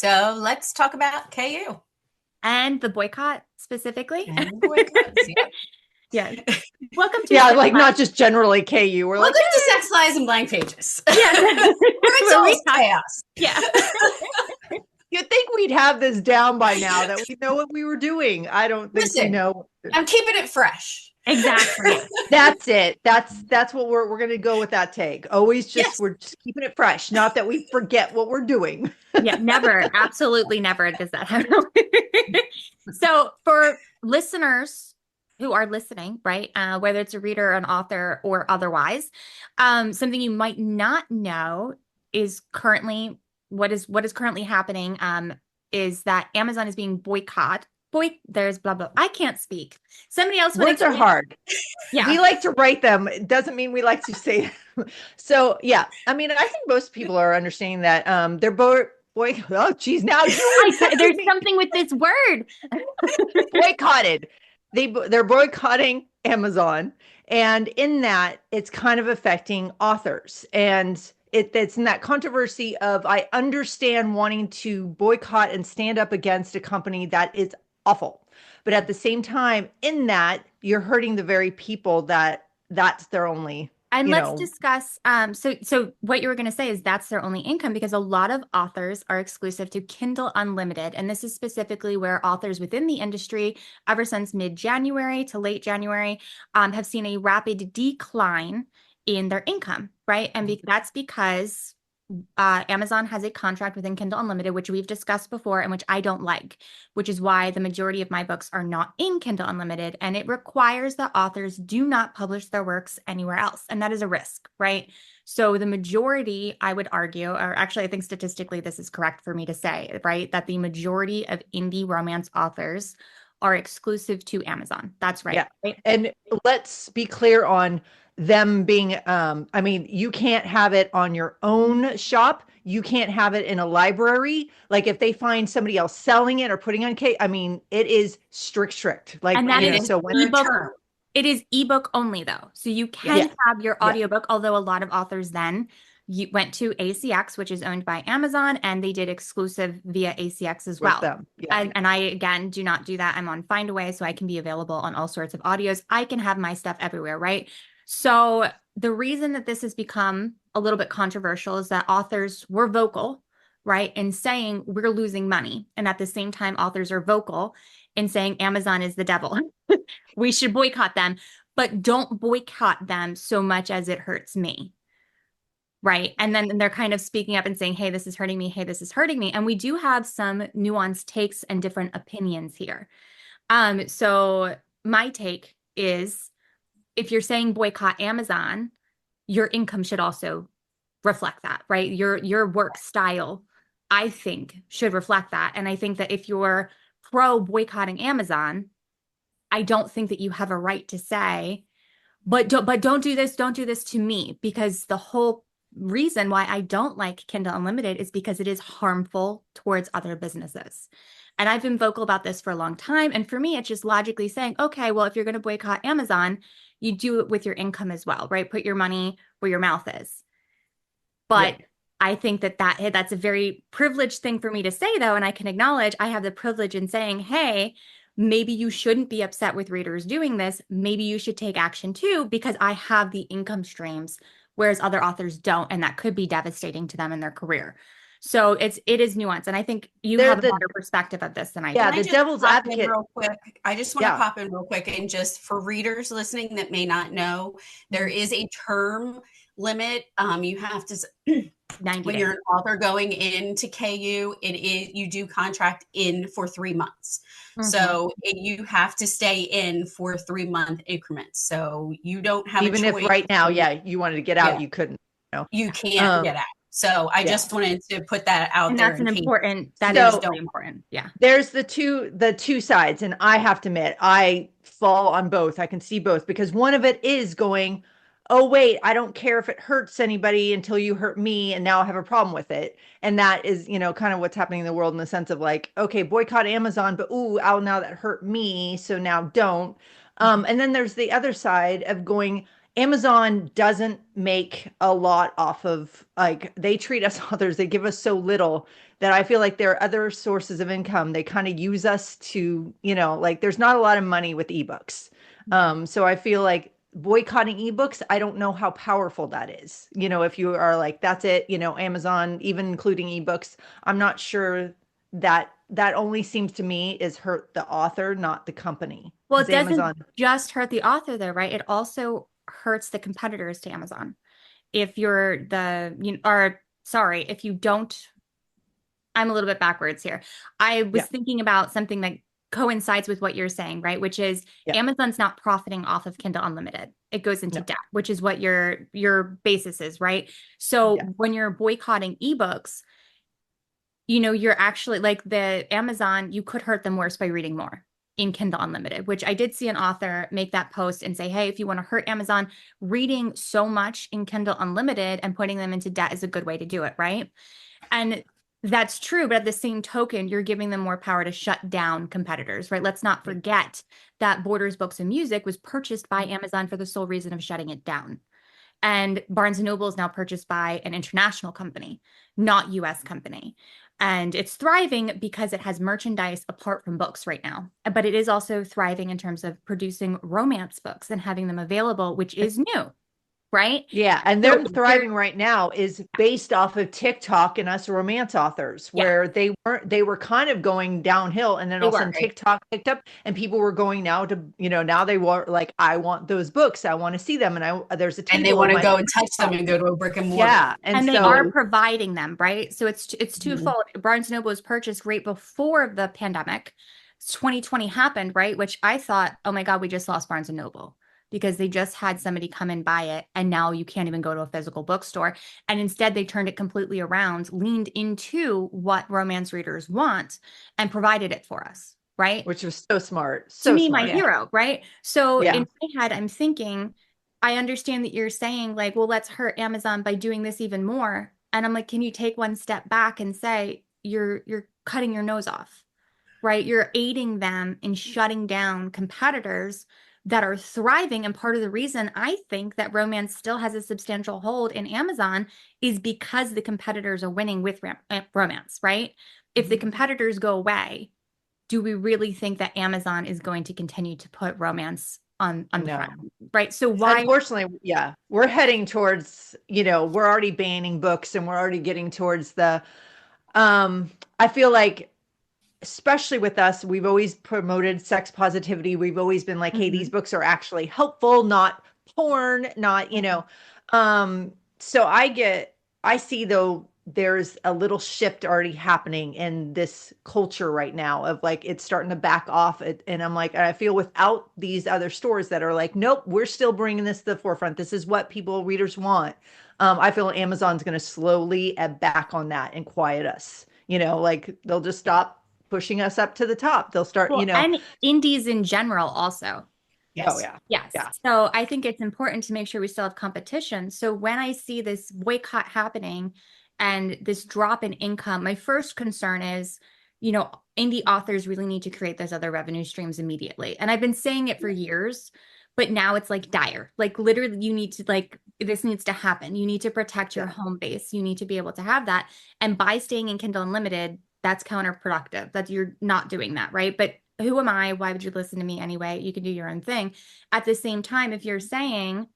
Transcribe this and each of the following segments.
So let's talk about KU And the boycott specifically. and the boycotts. Yeah. Yeah. Welcome to Yeah, Sex like not Lives. just generally KU. We're like, Welcome to Sex Lies and Blank Pages. Yes. Where it's Where all we talk. chaos. Yeah. you'd think we'd have this down by now, that we know what we were doing. I don't think we Listen, know. I'm keeping it fresh. Exactly. Yeah. That's it. That's what we're going to go with that take. Always just, Yes. we're just keeping it fresh. Not that we forget what we're doing. Yeah. Never. Absolutely never does that happen. So for listeners who are listening, right, whether it's a reader, an author, or otherwise, something you might not know is currently what is currently happening is that Amazon is being boycott. There's blah blah. I can't speak. Somebody else would Words are explain. hard. Yeah. We like to write them. It doesn't mean we like to say them. So yeah, I mean, I think most people are understanding that they're oh geez, now There's something with this word. boycotted. They're boycotting Amazon, and in that, it's kind of affecting authors. And it's in that controversy of, I understand wanting to boycott and stand up against a company that is awful, but at the same time, in that, you're hurting the very people that's their only, And you let's know. discuss. So what you were going to say is that's their only income because a lot of authors are exclusive to Kindle Unlimited. And this is specifically where authors within the industry, ever since mid-January to late January, have seen a rapid decline in their income, right? And that's because Amazon has a contract within Kindle Unlimited, which we've discussed before and which I don't like, which is why the majority of my books are not in Kindle Unlimited. And it requires that authors do not publish their works anywhere else. And that is a risk, right? So the majority, I would argue, or actually, I think statistically, this is correct for me to say, right? That the majority of indie romance authors are exclusive to Amazon. That's right. Yeah. Right? And let's be clear on them being, I mean, you can't have it on your own shop. You can't have it in a library. Like if they find somebody else selling it or putting on I mean, it is strict. Like, And that is so when ebook. It is ebook only though. So you can yeah. have your Yeah. audiobook, although a lot of authors then you went to ACX, which is owned by Amazon, and they did exclusive via ACX as With well. them. Yeah. And I, again, do not do that. I'm on Findaway, so I can be available on all sorts of audios. I can have my stuff everywhere, right? So the reason that this has become a little bit controversial is that authors were vocal, right, in saying we're losing money. And at the same time, authors are vocal in saying Amazon is the devil. We should boycott them, but don't boycott them so much as it hurts me. Right. And then they're kind of speaking up and saying, hey, this is hurting me. Hey, this is hurting me. And we do have some nuanced takes and different opinions here. So my take is if you're saying boycott Amazon, your income should also reflect that, right? Your work style, I think, should reflect that. And I think that if you're pro boycotting Amazon, I don't think that you have a right to say, but don't do this to me, because the whole reason why I don't like Kindle Unlimited is because it is harmful towards other businesses. And I've been vocal about this for a long time. And for me, it's just logically saying, okay, well, if you're going to boycott Amazon, you do it with your income as well, right? Put your money where your mouth is. But Yeah. I think that's a very privileged thing for me to say, though. And I can acknowledge I have the privilege in saying, hey, maybe you shouldn't be upset with readers doing this. Maybe you should take action too, because I have the income streams, whereas other authors don't. And that could be devastating to them in their career. So it is nuanced. And I think you have a better perspective of this than I do. Yeah, Can I the just devil's pop in advocate. real quick? I just want to Yeah. pop in real quick, and just for readers listening that may not know, there is a term limit. You have to 90 when days. you're an author going into KU, you do contract in for 3 months. So you have to stay in for 3-month increments. So you don't have Even a if choice. right now, yeah, you wanted to get out, Yeah. you couldn't. You can't get out. So I yeah. just wanted to put that out And there. that's an important, that So- is really important. Yeah. There's the two sides, and I have to admit, I fall on both. I can see both, because one of it is going, oh wait, I don't care if it hurts anybody until you hurt me, and now I have a problem with it. And that is, kind of what's happening in the world, in the sense of like, okay, boycott Amazon, but ooh, now that hurt me, so now don't. And then there's the other side of going, Amazon doesn't make a lot off of, like, they treat us authors, they give us so little that I feel like there are other sources of income. They kind of use us to, like, there's not a lot of money with ebooks. So I feel like boycotting ebooks, I don't know how powerful that is. If you are like, that's it, Amazon, even including ebooks, I'm not sure that only seems to me is hurt the author, not the company. Well, it 'Cause doesn't Amazon, just hurt the author though, right? It also hurts the competitors to Amazon. If you're if you don't, I'm a little bit backwards here. I was yeah, thinking about something that coincides with what you're saying, right? Which is yeah, Amazon's not profiting off of Kindle Unlimited. It goes into no, debt, which is what your basis is, right? So yeah, when you're boycotting ebooks, you're actually like the Amazon, you could hurt them worse by reading more in Kindle Unlimited, which I did see an author make that post and say, hey, if you want to hurt Amazon, reading so much in Kindle Unlimited and putting them into debt is a good way to do it, right? And that's true, but at the same token, you're giving them more power to shut down competitors, right? Let's not forget that Borders Books and Music was purchased by Amazon for the sole reason of shutting it down. And Barnes and Noble is now purchased by an international company, not US company. And it's thriving because it has merchandise apart from books right now. But it is also thriving in terms of producing romance books and having them available, which is new, right? yeah. And So them thriving right now is based off of TikTok and us romance authors, yeah, where they were kind of going downhill, and then they all of a were, sudden right? TikTok picked up, and people were going now to, now they were like, I want those books, I want to see them, and there's a And they table in want to my, go and touch them and go to a brick and mortar. yeah, and And they are so providing them, right? So it's Mhm. twofold. Barnes and Noble was purchased right before the pandemic. 2020 happened, right? Which I thought, oh my God, we just lost Barnes and Noble because they just had somebody come and buy it. And now you can't even go to a physical bookstore. And instead, they turned it completely around, leaned into what romance readers want, and provided it for us, right? which was so smart, To so me, my smart. Yeah. hero, right? So Yeah. in my head, I'm thinking, I understand that you're saying, like, well, let's hurt Amazon by doing this even more. And I'm like, can you take one step back and say you're cutting your nose off, right? You're aiding them in shutting down competitors that are thriving. And part of the reason I think that romance still has a substantial hold in Amazon is because the competitors are winning with romance, right? If the competitors go away, do we really think that Amazon is going to continue to put romance on the No. front, right? So why? Unfortunately, yeah, we're heading towards, we're already banning books, and we're already getting towards the, I feel like, especially with us, we've always promoted sex positivity. We've always been like, hey, these Mhm. books are actually helpful, not porn, not, so I see though there's a little shift already happening in this culture right now of like it's starting to back off it, and I'm like, I feel without these other stores that are like, nope, we're still bringing this to the forefront, this is what readers want. I feel Amazon's going to slowly ebb back on that and quiet us, like they'll just stop pushing us up to the top. They'll start, Well, and indies in general also. oh Yes. yeah, Yes. yeah, So I think it's important to make sure we still have competition. So when I see this boycott happening and this drop in income, my first concern is, indie authors really need to create those other revenue streams immediately. And I've been saying it for years, but now it's like dire. Like literally you need to this needs to happen. You need to protect your yeah. home base. You need to be able to have that. And by staying in Kindle Unlimited, that's counterproductive. That you're not doing that, right? But who am I? Why would you listen to me anyway? You can do your own thing. At the same time, if you're saying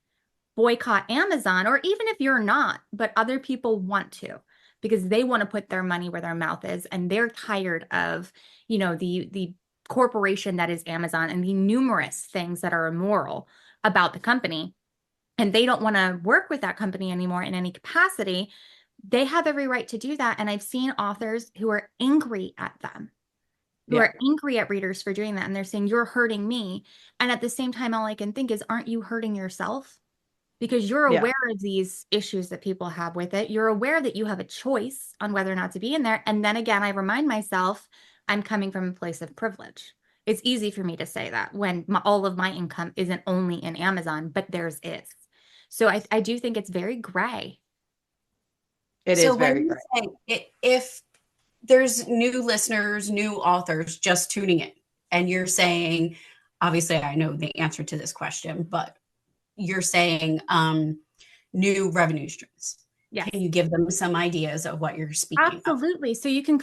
boycott Amazon, or even if you're not, but other people want to, because they want to put their money where their mouth is, and they're tired of, the corporation that is Amazon and the numerous things that are immoral about the company, and they don't want to work with that company anymore in any capacity, they have every right to do that. And I've seen authors who are angry at them, who Yeah. are angry at readers for doing that. And they're saying, you're hurting me. And at the same time, all I can think is, aren't you hurting yourself? Because you're Yeah. aware of these issues that people have with it. You're aware that you have a choice on whether or not to be in there. And then again, I remind myself, I'm coming from a place of privilege. It's easy for me to say that when all of my income isn't only in Amazon, but theirs is. So I do think it's very gray. It So is when very you great. say if there's new listeners, new authors just tuning in, and you're saying, obviously, I know the answer to this question, but you're saying new revenue streams. Yes. Can you give them some ideas of what you're speaking Absolutely. of? So you can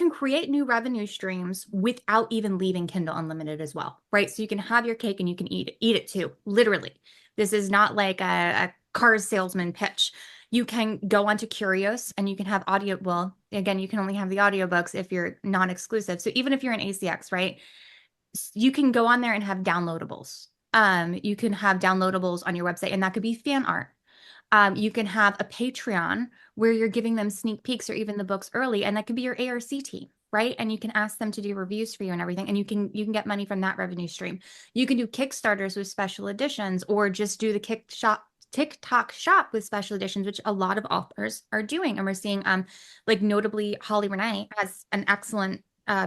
create new revenue streams without even leaving Kindle Unlimited as well, right? So you can have your cake and you can eat it too, literally. This is not like a cars salesman pitch. You can go onto Curios and you can have audio. Well, again, you can only have the audiobooks if you're non-exclusive. So even if you're an ACX, right? You can go on there and have downloadables. You can have downloadables on your website, and that could be fan art. You can have a Patreon where you're giving them sneak peeks or even the books early, and that could be your ARC team, right? And you can ask them to do reviews for you and everything, and you can get money from that revenue stream. You can do Kickstarters with special editions, or just do the TikTok shop with special editions, which a lot of authors are doing. And we're seeing like notably Holly Renee has an excellent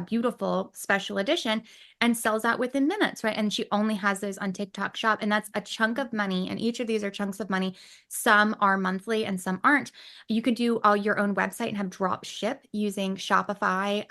beautiful special edition and sells out within minutes, right? And she only has those on TikTok shop, and that's a chunk of money. And each of these are chunks of money. Some are monthly and some aren't. You could do all your own website and have drop ship using Shopify,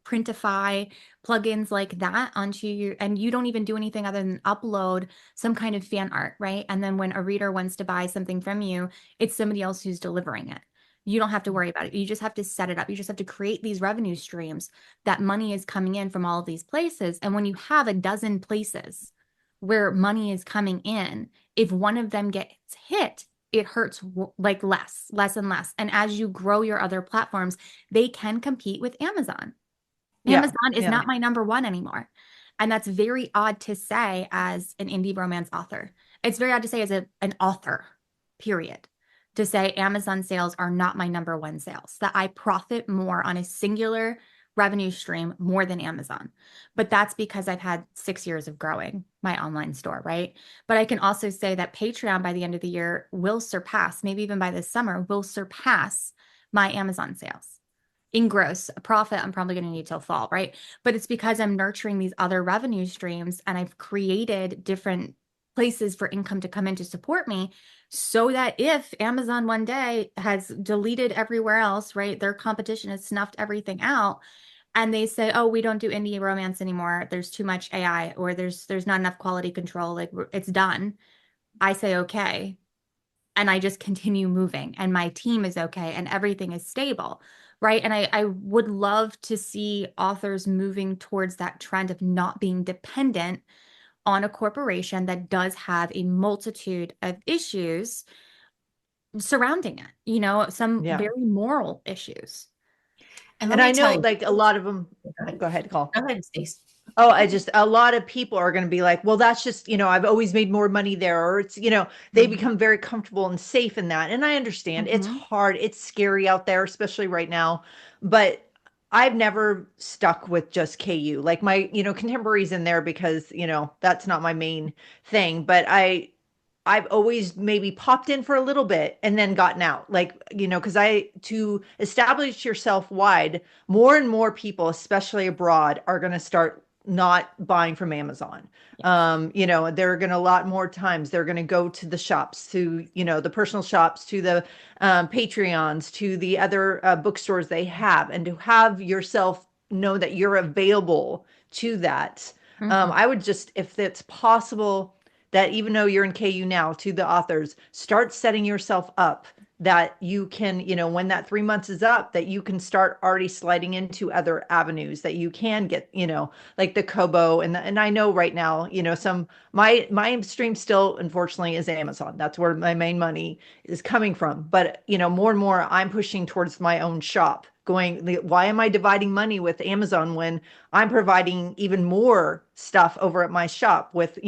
Printify, plugins like that onto your, and you don't even do anything other than upload some kind of fan art, right? And then when a reader wants to buy something from you, it's somebody else who's delivering it. You don't have to worry about it. You just have to set it up. You just have to create these revenue streams that money is coming in from all of these places. And when you have a dozen places where money is coming in, if one of them gets hit, it hurts like less and less. And as you grow your other platforms, they can compete with Amazon. Amazon is not my number one anymore. And that's very odd to say as an indie romance author. It's very odd to say as an author, period. To say Amazon sales are not my number one sales, that I profit more on a singular revenue stream more than Amazon. But that's because I've had 6 years of growing my online store, right? But I can also say that Patreon by the end of the year will surpass, maybe even by this summer, will surpass my Amazon sales. In gross profit, I'm probably going to need till fall, right? But it's because I'm nurturing these other revenue streams, and I've created different places for income to come in to support me, so that if Amazon one day has deleted everywhere else, right, their competition has snuffed everything out, and they say, oh, we don't do indie romance anymore, there's too much AI, or there's not enough quality control, like it's done, I say okay, and I just continue moving, and my team is okay, and everything is stable, right? And I would love to see authors moving towards that trend of not being dependent on a corporation that does have a multitude of issues surrounding it, you know, some very moral issues. And I know like a lot of them, go ahead, Call. Go ahead, Stacey. Oh, a lot of people are going to be like, well, that's just, I've always made more money there. Or it's, they become very comfortable and safe in that. And I understand it's hard. It's scary out there, especially right now. But I've never stuck with just KU, like my, contemporaries in there because, that's not my main thing. But I've always maybe popped in for a little bit and then gotten out, like, because to establish yourself wide, more and more people, especially abroad, are going to start not buying from Amazon. They're going to a lot more times, they're going to go to the shops, to, the personal shops, to the Patreons, to the other bookstores they have, and to have yourself know that you're available to that. I would just, if it's possible, that even though you're in KU now, to the authors, start setting yourself up that you can, when that 3 months is up, that you can start already sliding into other avenues, that you can get, like the Kobo. And I know right now, my stream still, unfortunately, is Amazon. That's where my main money is coming from. But, more and more I'm pushing towards my own shop, going, why am I dividing money with Amazon when I'm providing even more stuff over at my shop with,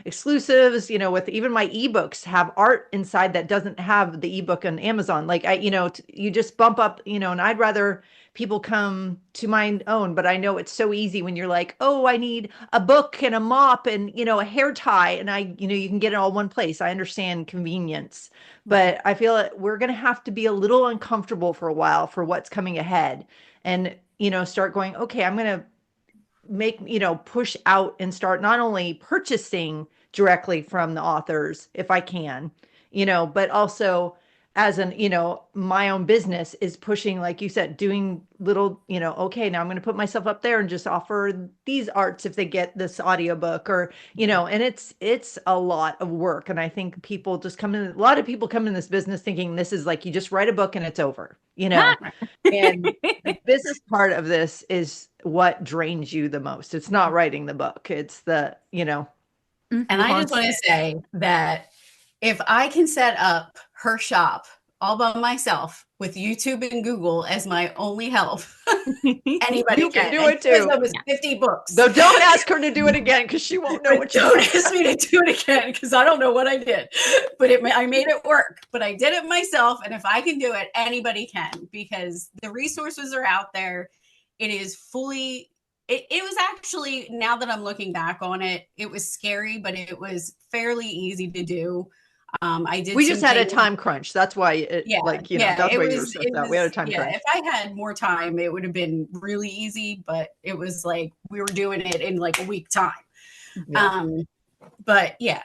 exclusives, with even my ebooks have art inside that doesn't have the ebook on Amazon. Like you just bump up, and I'd rather people come to my own, but I know it's so easy when you're like, oh, I need a book and a mop and, a hair tie. And you can get it all one place. I understand convenience, but I feel like we're going to have to be a little uncomfortable for a while for what's coming ahead, and, start going, okay, I'm going to make, push out and start not only purchasing directly from the authors if I can, but also as an, my own business is pushing, like you said, doing little, okay, now I'm going to put myself up there and just offer these arts if they get this audiobook or, and it's a lot of work. And I think people just come in, a lot of people come in this business thinking this is like, you just write a book and it's over, and the business part of this is what drains you the most. It's not writing the book. It's the, And I just want to say that if I can set up her shop all by myself with YouTube and Google as my only help, anybody you can do it too. That was 50 books. Though don't ask her to do it again because she won't know what you don't ask me to do it again because I don't know what I did. But I made it work. But I did it myself. And if I can do it, anybody can, because the resources are out there. It is fully... It was actually, now that I'm looking back on it, it was scary, but it was fairly easy to do. We just had a time crunch. That's why that's why you were stressed out. We had a time crunch. If I had more time, it would have been really easy, but it was like we were doing it in like a week time. Yeah. But yeah,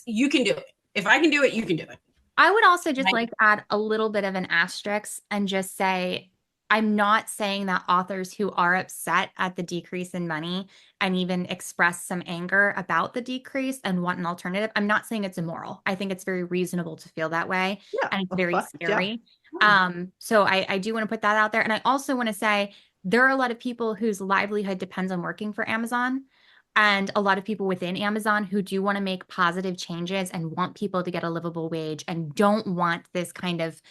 you can do it. If I can do it, you can do it. I would also just like to add a little bit of an asterisk and just say, I'm not saying that authors who are upset at the decrease in money and even express some anger about the decrease and want an alternative, I'm not saying it's immoral. I think it's very reasonable to feel that way. Yeah, and it's very scary. Yeah. So I do want to put that out there. And I also want to say there are a lot of people whose livelihood depends on working for Amazon, and a lot of people within Amazon who do want to make positive changes and want people to get a livable wage and don't want this kind of,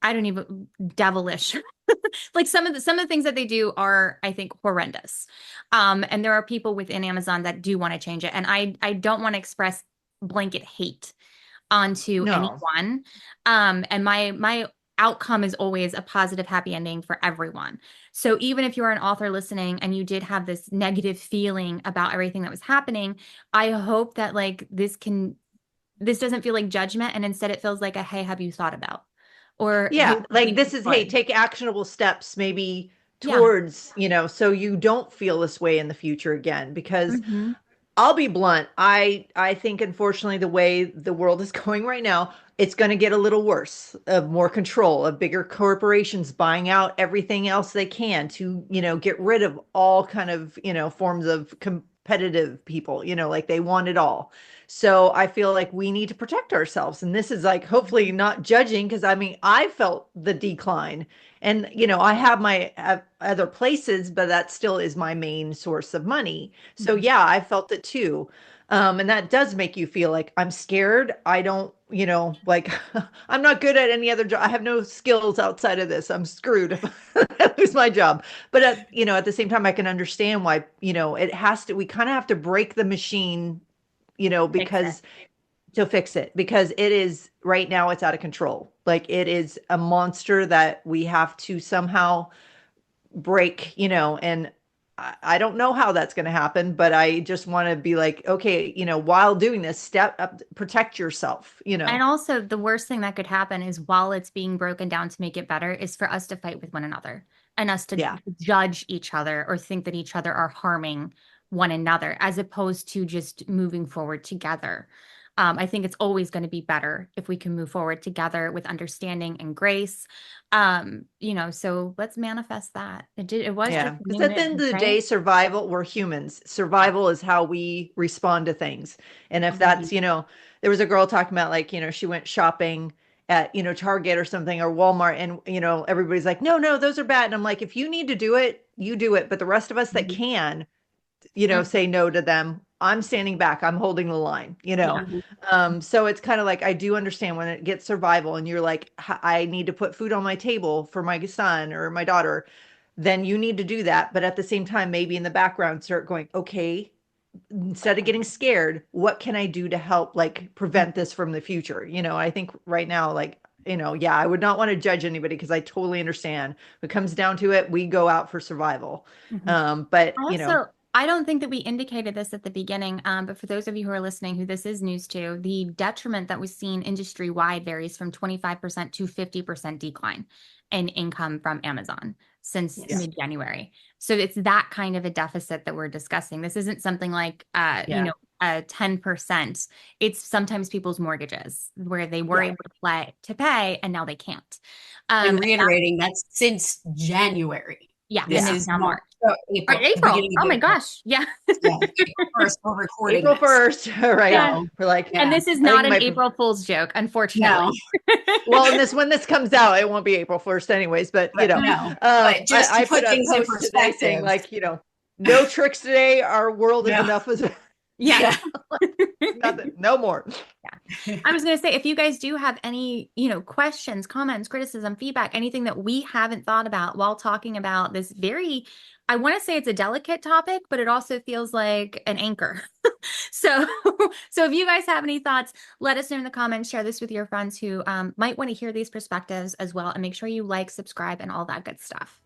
I don't even, devilish. Like some of the things that they do are, I think, horrendous. And there are people within Amazon that do want to change it. And I don't want to express blanket hate onto anyone. And my outcome is always a positive, happy ending for everyone. So even if you're an author listening and you did have this negative feeling about everything that was happening, I hope that like this doesn't feel like judgment, and instead it feels like a, hey, have you thought about? Or like this is, hey, take actionable steps maybe towards, so you don't feel this way in the future again, because I'll be blunt. I think, unfortunately, the way the world is going right now, it's going to get a little worse, of more control, of bigger corporations buying out everything else they can to, get rid of all kind of, forms of competitive people, like they want it all. So I feel like we need to protect ourselves. And this is like, hopefully not judging, because I mean, I felt the decline, and, I have my other places, but that still is my main source of money. So yeah, I felt it too. And that does make you feel like I'm scared. I don't, like I'm not good at any other job. I have no skills outside of this. I'm screwed if I lose my job. But at the same time, I can understand why, we kind of have to break the machine, because to fix it, because it is right now, it's out of control. Like it is a monster that we have to somehow break, and I don't know how that's going to happen, but I just want to be like, okay, while doing this, step up, protect yourself, And also the worst thing that could happen is, while it's being broken down to make it better, is for us to fight with one another and us to judge each other or think that each other are harming one another, as opposed to just moving forward together. I think it's always going to be better if we can move forward together with understanding and grace. So let's manifest that. It was just because at the end of the day, survival, we're humans. Survival is how we respond to things. And if that's, there was a girl talking about, like, she went shopping at, Target or something, or Walmart, and, everybody's like, no, those are bad. And I'm like, if you need to do it, you do it. But the rest of us that can, say no to them. I'm standing back. I'm holding the line, So it's kind of like, I do understand when it gets survival and you're like, I need to put food on my table for my son or my daughter, then you need to do that. But at the same time, maybe in the background, start going, okay, instead of getting scared, what can I do to help, like, prevent this from the future? I think right now, like, I would not want to judge anybody, because I totally understand. When it comes down to it, we go out for survival. But also, I don't think that we indicated this at the beginning, but for those of you who are listening who this is news to, the detriment that was seen industry-wide varies from 25% to 50% decline in income from Amazon since mid-January. So it's that kind of a deficit that we're discussing. This isn't something like, a 10%. It's sometimes people's mortgages where they were able to pay and now they can't. And reiterating, that's since January. Yeah. This And is now March. April. April. Oh my gosh. Yeah. Yeah. April 1st, we're recording April this. 1st, right? Yeah. We're like, And this is not an April Fool's joke, unfortunately. No. Well, and when this comes out, it won't be April 1st anyways, but you know, no. But just to put things in perspective, saying, like, you know, no tricks today. Our world is enough. Yeah. Nothing, no more. Yeah. I was going to say, if you guys do have any, you know, questions, comments, criticism, feedback, anything that we haven't thought about while talking about this very, I want to say it's a delicate topic, but it also feels like an anchor. So if you guys have any thoughts, let us know in the comments, share this with your friends who might want to hear these perspectives as well. And make sure you like, subscribe, and all that good stuff.